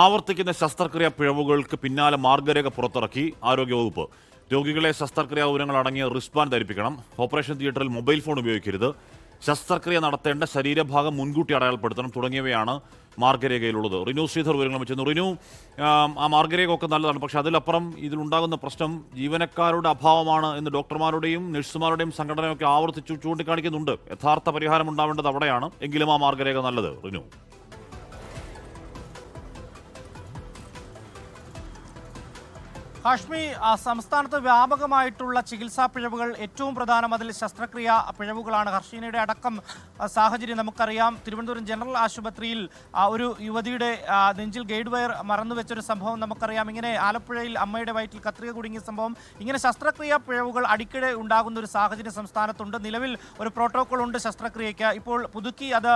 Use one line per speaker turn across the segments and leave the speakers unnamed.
ആവർത്തിക്കുന്ന ശസ്ത്രക്രിയാ പിഴവുകൾക്ക് പിന്നാലെ മാർഗരേഖ പുറത്തിറക്കി ആരോഗ്യവകുപ്പ്. രോഗികളെ ശസ്ത്രക്രിയാ വിവരങ്ങൾ അടങ്ങിയ റിസ്റ്ബാൻഡ് ധരിപ്പിക്കണം. ഓപ്പറേഷൻ തിയേറ്ററിൽ മൊബൈൽ ഫോൺ ഉപയോഗിക്കരുത്. ശസ്ത്രക്രിയ നടത്തേണ്ട ശരീരഭാഗം മുൻകൂട്ടി അടയാളപ്പെടുത്തണം തുടങ്ങിയവയാണ് മാർഗരേഖയിലുള്ളത്. റിനു ശ്രീധർ വിവരങ്ങൾ വെച്ചിരുന്നു. റിനു, ആ മാർഗരേഖ ഒക്കെ നല്ലതാണ്, പക്ഷേ അതിലപ്പുറം ഇതിലുണ്ടാകുന്ന പ്രശ്നം ജീവനക്കാരുടെ അഭാവമാണ് എന്ന് ഡോക്ടർമാരുടെയും നഴ്സുമാരുടെയും സംഘടനയൊക്കെ ആവർത്തിച്ചു ചൂണ്ടിക്കാണിക്കുന്നുണ്ട്. യഥാർത്ഥ പരിഹാരം ഉണ്ടാവേണ്ടത് അവിടെയാണ്. എങ്കിലും ആ മാർഗരേഖ നല്ലത്. റിനു,
ഹാഷ്മി, സംസ്ഥാനത്ത് വ്യാപകമായിട്ടുള്ള ചികിത്സാ പിഴവുകൾ, ഏറ്റവും പ്രധാനം അതിൽ ശസ്ത്രക്രിയ പിഴവുകളാണ്. ഹർഷീനയുടെ അടക്കം സാഹചര്യം നമുക്കറിയാം. തിരുവനന്തപുരം ജനറൽ ആശുപത്രിയിൽ ഒരു യുവതിയുടെ നെഞ്ചിൽ ഗൈഡ് വയർ മറന്നുവെച്ചൊരു സംഭവം നമുക്കറിയാം. ഇങ്ങനെ ആലപ്പുഴയിൽ അമ്മയുടെ വയറ്റിൽ കത്രിക കുടുങ്ങിയ സംഭവം, ഇങ്ങനെ ശസ്ത്രക്രിയ പിഴവുകൾ അടിക്കടി ഉണ്ടാകുന്ന ഒരു സാഹചര്യം സംസ്ഥാനത്തുണ്ട്. നിലവിൽ ഒരു പ്രോട്ടോകോൾ ഉണ്ട് ശസ്ത്രക്രിയയ്ക്ക്. ഇപ്പോൾ പുതുക്കി അത്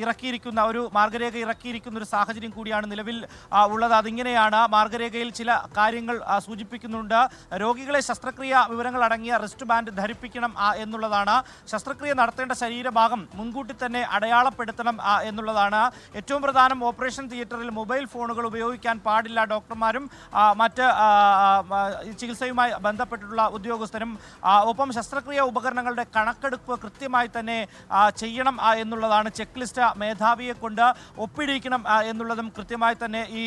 ഇറക്കിയിരിക്കുന്ന ഒരു മാർഗരേഖ ഇറക്കിയിരിക്കുന്ന ഒരു സാഹചര്യം കൂടിയാണ് നിലവിൽ ഉള്ളത്. അതിങ്ങനെയാണ്. മാർഗരേഖയിൽ ചില കാര്യങ്ങൾ സൂചിപ്പിക്കുന്നുണ്ട്. രോഗികളെ ശസ്ത്രക്രിയ വിവരങ്ങൾ അടങ്ങിയ റിസ്റ്റ് ബാൻഡ് ധരിപ്പിക്കണം എന്നുള്ളതാണ്. ശസ്ത്രക്രിയ നടത്തേണ്ട ശരീരഭാഗം മുൻകൂട്ടി തന്നെ അടയാളപ്പെടുത്തണം എന്നുള്ളതാണ് ഏറ്റവും പ്രധാനം. ഓപ്പറേഷൻ തിയേറ്ററിൽ മൊബൈൽ ഫോണുകൾ ഉപയോഗിക്കാൻ പാടില്ല. ഡോക്ടർമാരും മറ്റ് ചികിത്സയുമായി ബന്ധപ്പെട്ടിട്ടുള്ള ഉദ്യോഗസ്ഥരും ഒപ്പം ശസ്ത്രക്രിയ ഉപകരണങ്ങളുടെ കണക്കെടുപ്പ് കൃത്യമായി തന്നെ ചെയ്യണം എന്നുള്ളതാണ്. ചെക്ക് ലിസ്റ്റ് മേധാവിയെ കൊണ്ട് ഒപ്പിടിക്കണം എന്നുള്ളതും കൃത്യമായി തന്നെ ഈ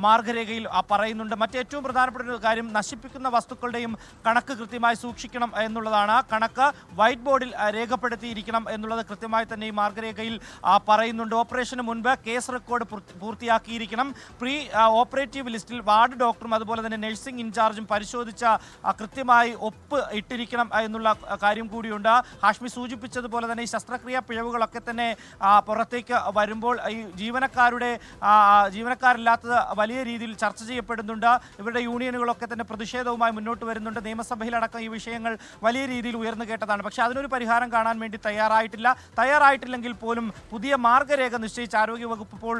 മാർഗരേഖയിൽ പറയുന്നുണ്ട്. മറ്റേറ്റവും പ്രധാനപ്പെട്ട ഒരു കാര്യം, നശിപ്പിക്കുന്ന വസ്തുക്കളുടെയും കണക്ക് കൃത്യമായി സൂക്ഷിക്കണം എന്നുള്ളതാണ്. കണക്ക് വൈറ്റ് ബോർഡിൽ രേഖപ്പെടുത്തിയിരിക്കണം എന്നുള്ളത് കൃത്യമായി തന്നെ ഈ മാർഗരേഖയിൽ പറയുന്നുണ്ട്. ഓപ്പറേഷന് മുൻപ് കേസ് റെക്കോർഡ് പൂർത്തിയാക്കിയിരിക്കണം. പ്രീ ഓപ്പറേറ്റീവ് ലിസ്റ്റിൽ വാർഡ് ഡോക്ടറും അതുപോലെ തന്നെ നഴ്സിംഗ് ഇൻചാർജും പരിശോധിച്ച കൃത്യമായി ഒപ്പ് ഇട്ടിരിക്കണം എന്നുള്ള കാര്യം കൂടിയുണ്ട്. ഹാഷ്മി സൂചിപ്പിച്ചതുപോലെ തന്നെ ഈ ശസ്ത്രക്രിയ പിഴവുകളൊക്കെ തന്നെ പുറത്തേക്ക് വരുമ്പോൾ ഈ ജീവനക്കാരില്ലാത്തത് വലിയ രീതിയിൽ ചർച്ച ചെയ്യപ്പെടുന്നുണ്ട്. ഇവരുടെ യൂണിയനുകളൊക്കെ തന്നെ പ്രതിഷേധവുമായി മുന്നോട്ട് വരുന്നുണ്ട്. നിയമസഭയിലടക്കം ഈ വിഷയങ്ങൾ വലിയ രീതിയിൽ ഉയർന്നു കേട്ടതാണ്. പക്ഷേ അതിനൊരു പരിഹാരം കാണാൻ വേണ്ടി തയ്യാറായിട്ടില്ലെങ്കിൽ പോലും പുതിയ മാർഗരേഖ നിശ്ചയിച്ച് ആരോഗ്യവകുപ്പ് ഇപ്പോൾ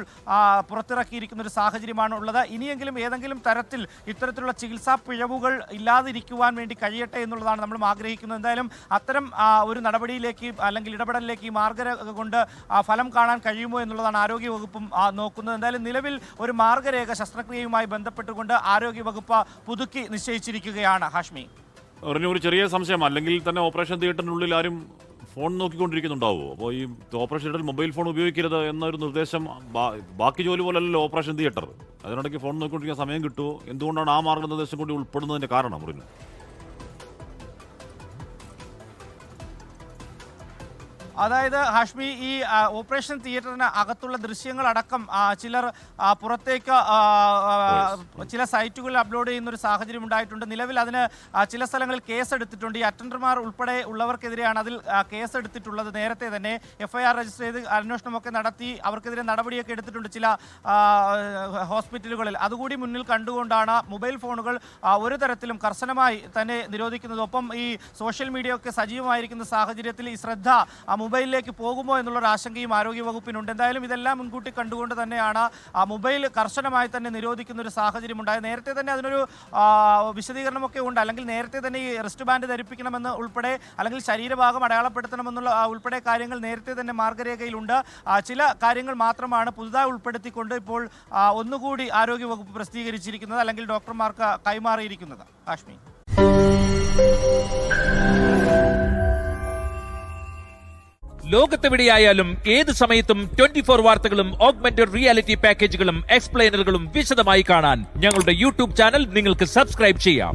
പുറത്തിറക്കിയിരിക്കുന്ന ഒരു സാഹചര്യമാണ് ഉള്ളത്. ഇനിയെങ്കിലും ഏതെങ്കിലും തരത്തിൽ ഇത്തരത്തിലുള്ള ചികിത്സാ പിഴവുകൾ ഇല്ലാതിരിക്കുവാൻ വേണ്ടി കഴിയട്ടെ എന്നുള്ളതാണ് നമ്മളും ആഗ്രഹിക്കുന്നത്. എന്തായാലും അത്തരം ഒരു നടപടിയിലേക്ക് അല്ലെങ്കിൽ ഇടപെടലിലേക്ക് ഈ മാർഗരേഖ കൊണ്ട് ഫലം കാണാൻ കഴിയുമോ എന്നുള്ളതാണ് ആരോഗ്യവകുപ്പും നോക്കുന്നത്. എന്തായാലും നിലവിൽ ഒരു മാർഗരേഖ ശസ്ത്രക്രിയയുമായി ബന്ധപ്പെട്ടുകൊണ്ട് ആരോഗ്യവകുപ്പ് പുതുക്കി നിശ്ചയിച്ചിരിക്കുകയാണ്. ഹാഷ്മി,
ഒരു ചെറിയ സംശയം, അല്ലെങ്കിൽ തന്നെ ഓപ്പറേഷൻ തിയേറ്ററിനുള്ളിൽ ആരും ഫോൺ നോക്കിക്കൊണ്ടിരിക്കുന്നുണ്ടാവുമോ? അപ്പോൾ ഈ ഓപ്പറേഷൻ തിയേറ്ററിൽ മൊബൈൽ ഫോൺ ഉപയോഗിക്കരുത് എന്നൊരു നിർദ്ദേശം ബാക്കി ജോലി പോലല്ലോ ഓപ്പറേഷൻ തിയേറ്റർ. അതിനിടയ്ക്ക് ഫോൺ നോക്കിക്കൊണ്ടിരിക്കാൻ സമയം കിട്ടുമോ? എന്തുകൊണ്ടാണ് ആ മാർഗ്ഗനിർദ്ദേശം കൂടി ഉൾപ്പെടുന്നതിൻ്റെ കാരണം? അറിയുന്നു.
അതായത് ഹാഷ്മി, ഈ ഓപ്പറേഷൻ തിയേറ്ററിന് അകത്തുള്ള ദൃശ്യങ്ങളടക്കം ചിലർ പുറത്തേക്ക് ചില സൈറ്റുകളിൽ അപ്ലോഡ് ചെയ്യുന്ന ഒരു സാഹചര്യം ഉണ്ടായിട്ടുണ്ട്. നിലവിൽ അതിന് ചില സ്ഥലങ്ങളിൽ കേസെടുത്തിട്ടുണ്ട്. ഈ അറ്റൻഡർമാർ ഉൾപ്പെടെ ഉള്ളവർക്കെതിരെയാണ് അതിൽ കേസെടുത്തിട്ടുള്ളത്. നേരത്തെ തന്നെ FIR രജിസ്റ്റർ ചെയ്ത് അന്വേഷണമൊക്കെ നടത്തി അവർക്കെതിരെ നടപടിയൊക്കെ എടുത്തിട്ടുണ്ട് ചില ഹോസ്പിറ്റലുകളിൽ. അതുകൂടി മുന്നിൽ കണ്ടുകൊണ്ടാണ് മൊബൈൽ ഫോണുകൾ ഒരു തരത്തിലും കർശനമായി തന്നെ നിരോധിക്കുന്നത്. ഒപ്പം ഈ സോഷ്യൽ മീഡിയ ഒക്കെ സജീവമായിരിക്കുന്ന സാഹചര്യത്തിൽ ഈ ശ്രദ്ധ മൊബൈലിലേക്ക് പോകുമോ എന്നുള്ളൊരു ആശങ്കയും ആരോഗ്യവകുപ്പിനുണ്ട്. എന്തായാലും ഇതെല്ലാം മുൻകൂട്ടി കണ്ടുകൊണ്ട് തന്നെയാണ് മൊബൈൽ കർശനമായി തന്നെ നിരോധിക്കുന്ന ഒരു സാഹചര്യം ഉണ്ടായത്. നേരത്തെ തന്നെ അതിനൊരു വിശദീകരണമൊക്കെ ഉണ്ട്. അല്ലെങ്കിൽ നേരത്തെ തന്നെ ഈ റിസ്റ്റ് ബാൻഡ് ധരിപ്പിക്കണമെന്ന് ഉൾപ്പെടെ, അല്ലെങ്കിൽ ശരീരഭാഗം അടയാളപ്പെടുത്തണമെന്നുള്ള ഉൾപ്പെടെ കാര്യങ്ങൾ നേരത്തെ തന്നെ മാർഗരേഖയിലുണ്ട്. ചില കാര്യങ്ങൾ മാത്രമാണ് പുതുതായി ഉൾപ്പെടുത്തിക്കൊണ്ട് ഇപ്പോൾ ഒന്നുകൂടി ആരോഗ്യവകുപ്പ് പ്രസിദ്ധീകരിച്ചിരിക്കുന്നത്, അല്ലെങ്കിൽ ഡോക്ടർമാർക്ക് കൈമാറിയിരിക്കുന്നത്. കാശ്മീർ
ലോകത്തെവിടെയായാലും ഏത് സമയത്തും 24 വാർത്തകളും ഓഗ്മെന്റഡ് റിയാലിറ്റി പാക്കേജുകളും എക്സ്പ്ലെയിനറുകളും വിശദമായി കാണാൻ ഞങ്ങളുടെ യൂട്യൂബ് ചാനൽ നിങ്ങൾക്ക് സബ്സ്ക്രൈബ് ചെയ്യാം.